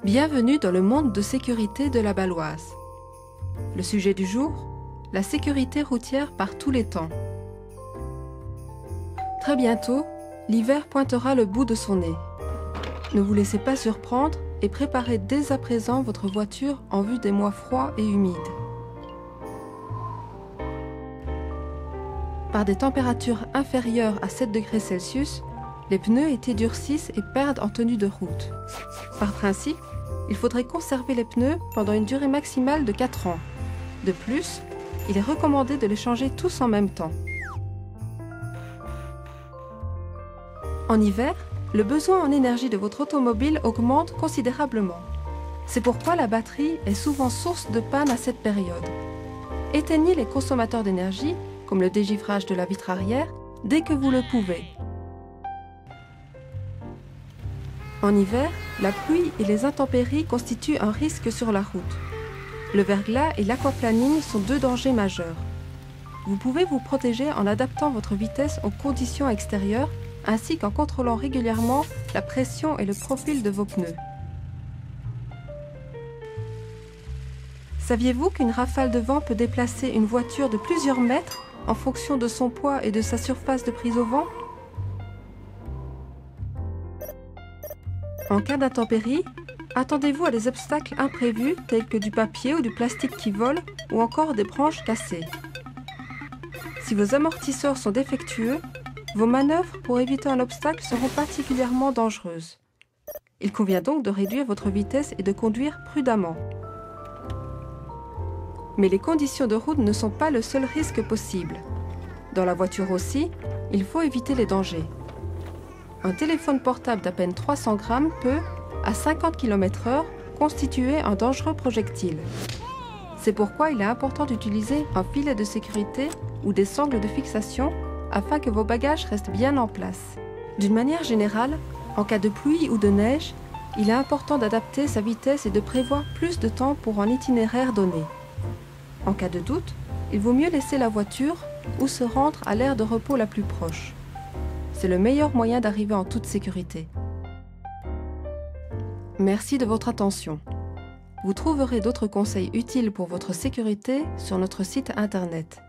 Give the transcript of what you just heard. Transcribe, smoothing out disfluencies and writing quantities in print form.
Bienvenue dans le monde de sécurité de la Baloise. Le sujet du jour, la sécurité routière par tous les temps. Très bientôt, l'hiver pointera le bout de son nez. Ne vous laissez pas surprendre et préparez dès à présent votre voiture en vue des mois froids et humides. Par des températures inférieures à 7 degrés Celsius, les pneus étaient durcissent et perdent en tenue de route. Par principe, il faudrait conserver les pneus pendant une durée maximale de 4 ans. De plus, il est recommandé de les changer tous en même temps. En hiver, le besoin en énergie de votre automobile augmente considérablement. C'est pourquoi la batterie est souvent source de panne à cette période. Éteignez les consommateurs d'énergie, comme le dégivrage de la vitre arrière, dès que vous le pouvez. En hiver, la pluie et les intempéries constituent un risque sur la route. Le verglas et l'aquaplaning sont deux dangers majeurs. Vous pouvez vous protéger en adaptant votre vitesse aux conditions extérieures ainsi qu'en contrôlant régulièrement la pression et le profil de vos pneus. Saviez-vous qu'une rafale de vent peut déplacer une voiture de plusieurs mètres en fonction de son poids et de sa surface de prise au vent? En cas d'intempérie, attendez-vous à des obstacles imprévus tels que du papier ou du plastique qui vole ou encore des branches cassées. Si vos amortisseurs sont défectueux, vos manœuvres pour éviter un obstacle seront particulièrement dangereuses. Il convient donc de réduire votre vitesse et de conduire prudemment. Mais les conditions de route ne sont pas le seul risque possible. Dans la voiture aussi, il faut éviter les dangers. Un téléphone portable d'à peine 300 grammes peut, à 50 km/h, constituer un dangereux projectile. C'est pourquoi il est important d'utiliser un filet de sécurité ou des sangles de fixation afin que vos bagages restent bien en place. D'une manière générale, en cas de pluie ou de neige, il est important d'adapter sa vitesse et de prévoir plus de temps pour un itinéraire donné. En cas de doute, il vaut mieux laisser la voiture ou se rendre à l'aire de repos la plus proche. C'est le meilleur moyen d'arriver en toute sécurité. Merci de votre attention. Vous trouverez d'autres conseils utiles pour votre sécurité sur notre site internet.